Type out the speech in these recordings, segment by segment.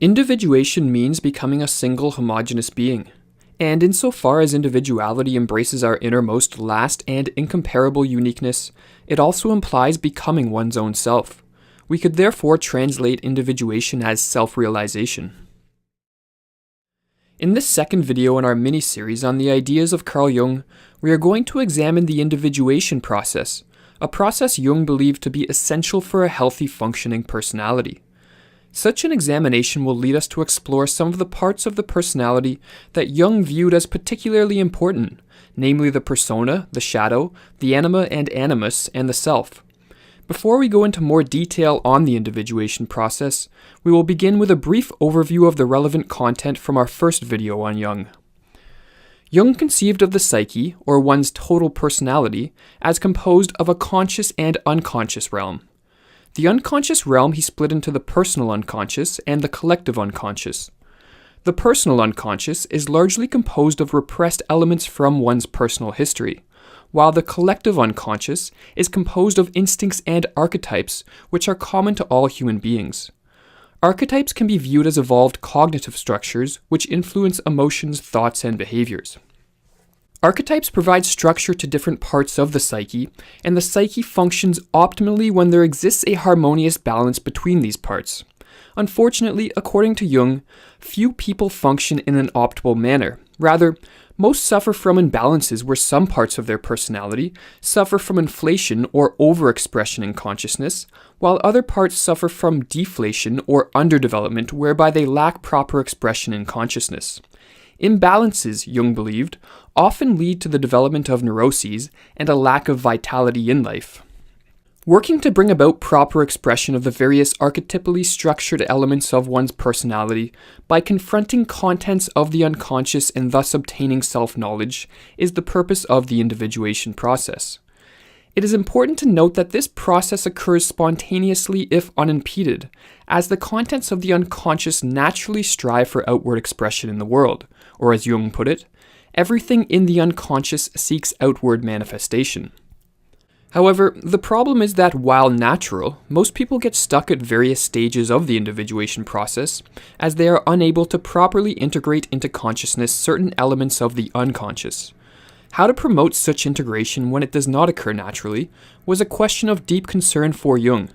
Individuation means becoming a single homogeneous being, and insofar as individuality embraces our innermost, last, and incomparable uniqueness, it also implies becoming one's own self. We could therefore translate individuation as self-realization. In this second video in our mini-series on the ideas of Carl Jung, we are going to examine the individuation process, a process Jung believed to be essential for a healthy functioning personality. Such an examination will lead us to explore some of the parts of the personality that Jung viewed as particularly important, namely the persona, the shadow, the anima and animus, and the self. Before we go into more detail on the individuation process, we will begin with a brief overview of the relevant content from our first video on Jung. Jung conceived of the psyche, or one's total personality, as composed of a conscious and unconscious realm. The unconscious realm he split into the personal unconscious and the collective unconscious. The personal unconscious is largely composed of repressed elements from one's personal history, while the collective unconscious is composed of instincts and archetypes which are common to all human beings. Archetypes can be viewed as evolved cognitive structures which influence emotions, thoughts, and behaviors. Archetypes provide structure to different parts of the psyche, and the psyche functions optimally when there exists a harmonious balance between these parts. Unfortunately, according to Jung, few people function in an optimal manner. Rather, most suffer from imbalances where some parts of their personality suffer from inflation or overexpression in consciousness, while other parts suffer from deflation or underdevelopment whereby they lack proper expression in consciousness. Imbalances, Jung believed, often lead to the development of neuroses and a lack of vitality in life. Working to bring about proper expression of the various archetypally structured elements of one's personality by confronting contents of the unconscious and thus obtaining self-knowledge is the purpose of the individuation process. It is important to note that this process occurs spontaneously if unimpeded, as the contents of the unconscious naturally strive for outward expression in the world, or as Jung put it, everything in the unconscious seeks outward manifestation. However, the problem is that while natural, most people get stuck at various stages of the individuation process, as they are unable to properly integrate into consciousness certain elements of the unconscious. How to promote such integration when it does not occur naturally was a question of deep concern for Jung.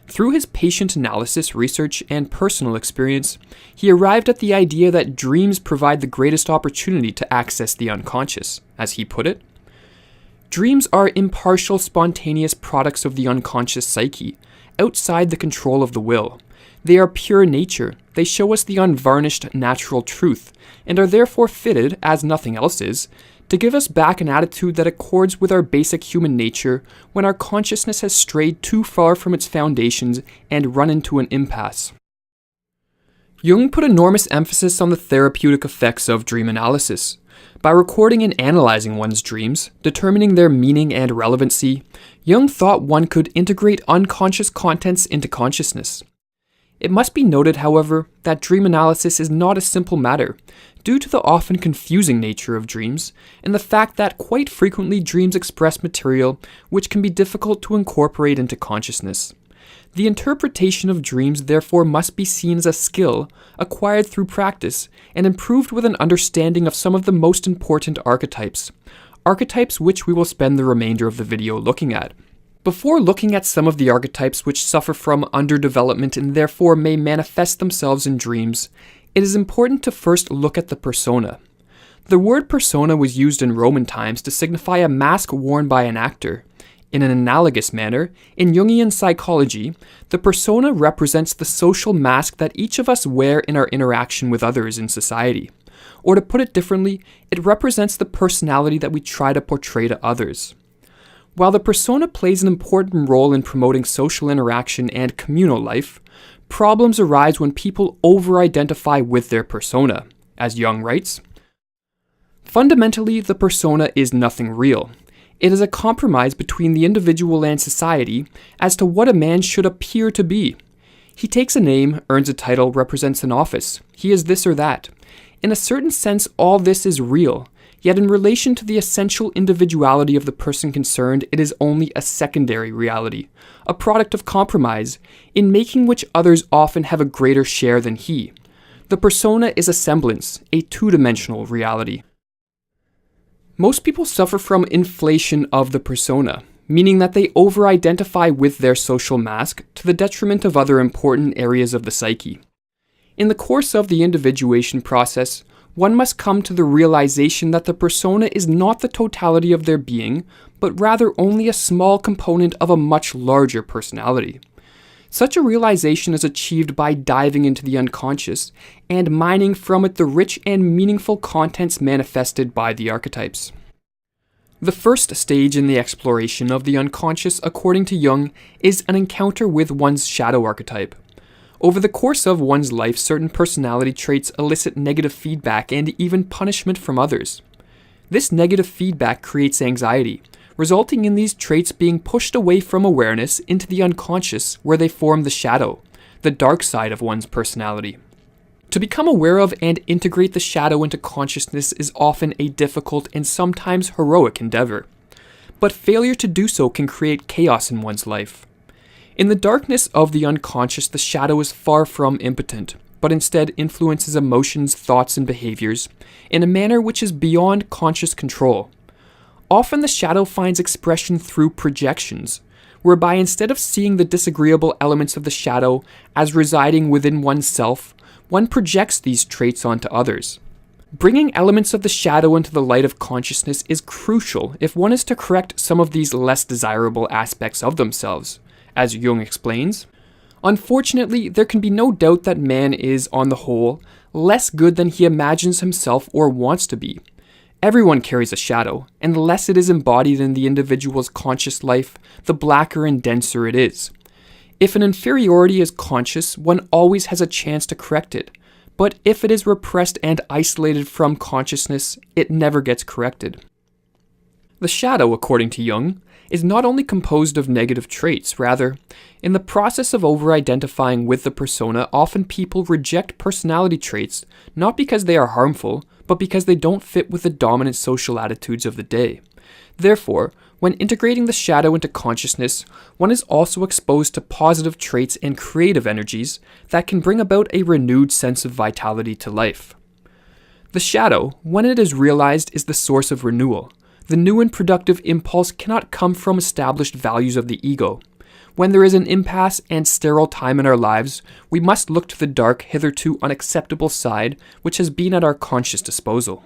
Through his patient analysis, research, and personal experience, he arrived at the idea that dreams provide the greatest opportunity to access the unconscious, as he put it. Dreams are impartial, spontaneous products of the unconscious psyche, outside the control of the will. They are pure nature, they show us the unvarnished natural truth, and are therefore fitted, as nothing else is, to give us back an attitude that accords with our basic human nature when our consciousness has strayed too far from its foundations and run into an impasse. Jung put enormous emphasis on the therapeutic effects of dream analysis. By recording and analyzing one's dreams, determining their meaning and relevancy, Jung thought one could integrate unconscious contents into consciousness. It must be noted, however, that dream analysis is not a simple matter, due to the often confusing nature of dreams, and the fact that quite frequently dreams express material which can be difficult to incorporate into consciousness. The interpretation of dreams therefore must be seen as a skill acquired through practice and improved with an understanding of some of the most important archetypes which we will spend the remainder of the video looking at. Before looking at some of the archetypes which suffer from underdevelopment and therefore may manifest themselves in dreams, it is important to first look at the persona. The word persona was used in Roman times to signify a mask worn by an actor. In an analogous manner, in Jungian psychology, the persona represents the social mask that each of us wear in our interaction with others in society. Or to put it differently, it represents the personality that we try to portray to others. While the persona plays an important role in promoting social interaction and communal life, problems arise when people over-identify with their persona. As Jung writes, fundamentally, the persona is nothing real. It is a compromise between the individual and society as to what a man should appear to be. He takes a name, earns a title, represents an office. He is this or that. In a certain sense, all this is real. Yet in relation to the essential individuality of the person concerned, it is only a secondary reality, a product of compromise, in making which others often have a greater share than he, The persona is a semblance, a two-dimensional reality. Most people suffer from inflation of the persona, meaning that they over-identify with their social mask to the detriment of other important areas of the psyche. In the course of the individuation process, one must come to the realization that the persona is not the totality of their being, but rather only a small component of a much larger personality. Such a realization is achieved by diving into the unconscious and mining from it the rich and meaningful contents manifested by the archetypes. The first stage in the exploration of the unconscious, according to Jung, is an encounter with one's shadow archetype. Over the course of one's life, certain personality traits elicit negative feedback and even punishment from others. This negative feedback creates anxiety, resulting in these traits being pushed away from awareness into the unconscious, where they form the shadow, the dark side of one's personality. To become aware of and integrate the shadow into consciousness is often a difficult and sometimes heroic endeavor, but failure to do so can create chaos in one's life. In the darkness of the unconscious, the shadow is far from impotent, but instead influences emotions, thoughts, and behaviors in a manner which is beyond conscious control. Often the shadow finds expression through projections, whereby instead of seeing the disagreeable elements of the shadow as residing within oneself, one projects these traits onto others. Bringing elements of the shadow into the light of consciousness is crucial if one is to correct some of these less desirable aspects of themselves, as Jung explains. Unfortunately, there can be no doubt that man is, on the whole, less good than he imagines himself or wants to be. Everyone carries a shadow, and the less it is embodied in the individual's conscious life, the blacker and denser it is. If an inferiority is conscious, one always has a chance to correct it, but if it is repressed and isolated from consciousness, it never gets corrected. The shadow, according to Jung, is not only composed of negative traits, rather, in the process of over-identifying with the persona, often people reject personality traits not because they are harmful, but because they don't fit with the dominant social attitudes of the day. Therefore, when integrating the shadow into consciousness, one is also exposed to positive traits and creative energies that can bring about a renewed sense of vitality to life. The shadow, when it is realized, is the source of renewal. The new and productive impulse cannot come from established values of the ego. When there is an impasse and sterile time in our lives, we must look to the dark, hitherto unacceptable side which has been at our conscious disposal.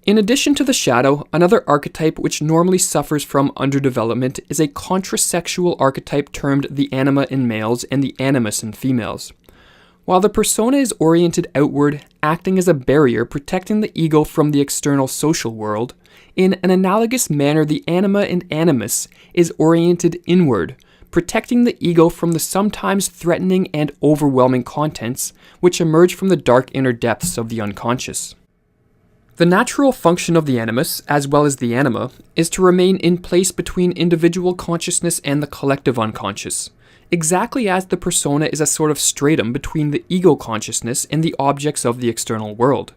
In addition to the shadow, another archetype which normally suffers from underdevelopment is a contrasexual archetype termed the anima in males and the animus in females. While the persona is oriented outward, acting as a barrier protecting the ego from the external social world, in an analogous manner the anima and animus is oriented inward, protecting the ego from the sometimes threatening and overwhelming contents which emerge from the dark inner depths of the unconscious. The natural function of the animus, as well as the anima, is to remain in place between individual consciousness and the collective unconscious, exactly as the persona is a sort of stratum between the ego consciousness and the objects of the external world.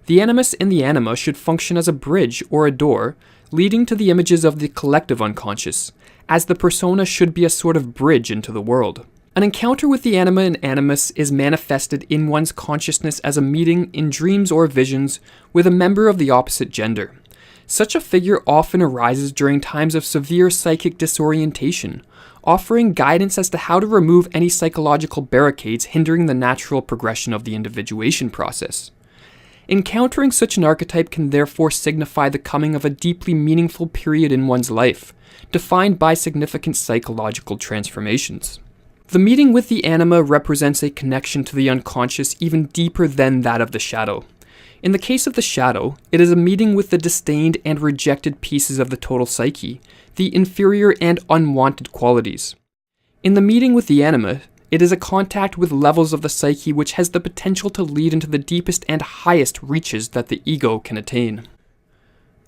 The animus and the anima should function as a bridge or a door, leading to the images of the collective unconscious, as the persona should be a sort of bridge into the world. An encounter with the anima and animus is manifested in one's consciousness as a meeting in dreams or visions with a member of the opposite gender. Such a figure often arises during times of severe psychic disorientation, offering guidance as to how to remove any psychological barricades hindering the natural progression of the individuation process. Encountering such an archetype can therefore signify the coming of a deeply meaningful period in one's life, defined by significant psychological transformations. The meeting with the anima represents a connection to the unconscious even deeper than that of the shadow. In the case of the shadow, it is a meeting with the disdained and rejected pieces of the total psyche, the inferior and unwanted qualities. In the meeting with the anima, it is a contact with levels of the psyche which has the potential to lead into the deepest and highest reaches that the ego can attain.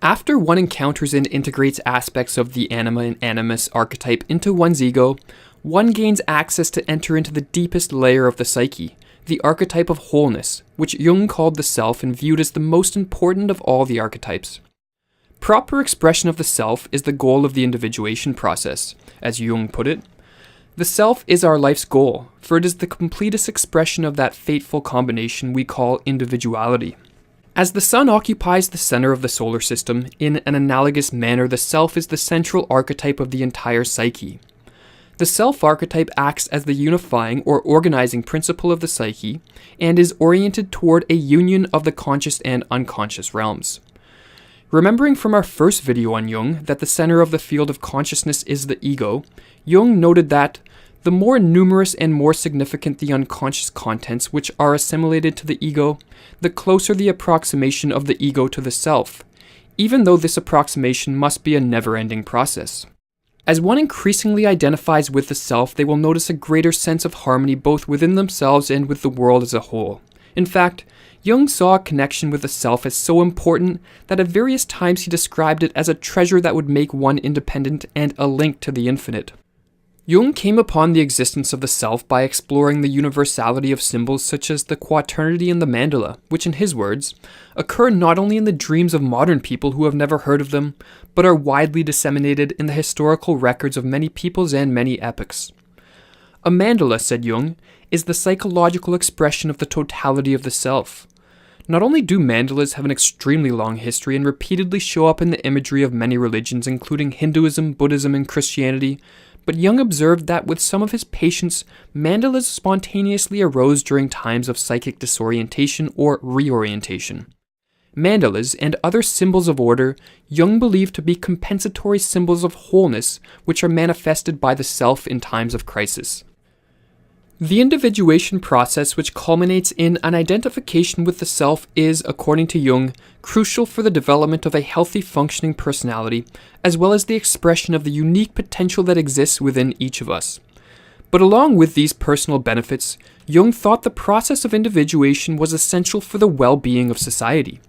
After one encounters and integrates aspects of the anima and animus archetype into one's ego, one gains access to enter into the deepest layer of the psyche, the archetype of wholeness, which Jung called the self and viewed as the most important of all the archetypes. Proper expression of the self is the goal of the individuation process, as Jung put it. The self is our life's goal, for it is the completest expression of that fateful combination we call individuality. As the sun occupies the center of the solar system, in an analogous manner the self is the central archetype of the entire psyche. The self archetype acts as the unifying or organizing principle of the psyche, and is oriented toward a union of the conscious and unconscious realms. Remembering from our first video on Jung that the center of the field of consciousness is the ego, Jung noted that the more numerous and more significant the unconscious contents which are assimilated to the ego, the closer the approximation of the ego to the self, even though this approximation must be a never-ending process. As one increasingly identifies with the self, they will notice a greater sense of harmony both within themselves and with the world as a whole. In fact, Jung saw a connection with the self as so important that at various times he described it as a treasure that would make one independent and a link to the infinite. Jung came upon the existence of the self by exploring the universality of symbols such as the quaternity and the mandala, which in his words, occur not only in the dreams of modern people who have never heard of them, but are widely disseminated in the historical records of many peoples and many epochs. A mandala, said Jung, is the psychological expression of the totality of the self. Not only do mandalas have an extremely long history and repeatedly show up in the imagery of many religions, including Hinduism, Buddhism, and Christianity, but Jung observed that with some of his patients, mandalas spontaneously arose during times of psychic disorientation or reorientation. Mandalas and other symbols of order, Jung believed to be compensatory symbols of wholeness, which are manifested by the self in times of crisis. The individuation process, which culminates in an identification with the self, is, according to Jung, crucial for the development of a healthy functioning personality, as well as the expression of the unique potential that exists within each of us. But along with these personal benefits, Jung thought the process of individuation was essential for the well-being of society.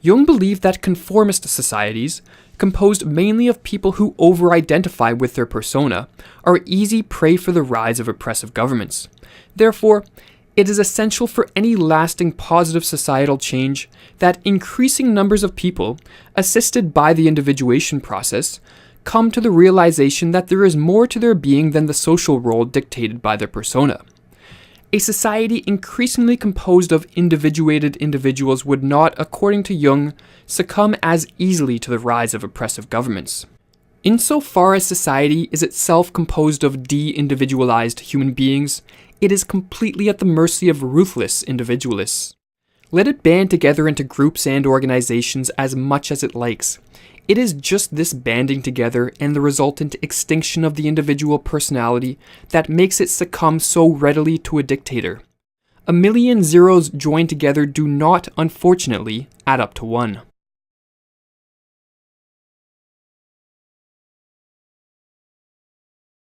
Jung believed that conformist societies, composed mainly of people who over-identify with their persona, are easy prey for the rise of oppressive governments. Therefore, it is essential for any lasting positive societal change that increasing numbers of people, assisted by the individuation process, come to the realization that there is more to their being than the social role dictated by their persona. A society increasingly composed of individuated individuals would not, according to Jung, succumb as easily to the rise of oppressive governments. Insofar as society is itself composed of de-individualized human beings, it is completely at the mercy of ruthless individualists. Let it band together into groups and organizations as much as it likes. It is just this banding together and the resultant extinction of the individual personality that makes it succumb so readily to a dictator. A million zeros joined together do not, unfortunately, add up to one.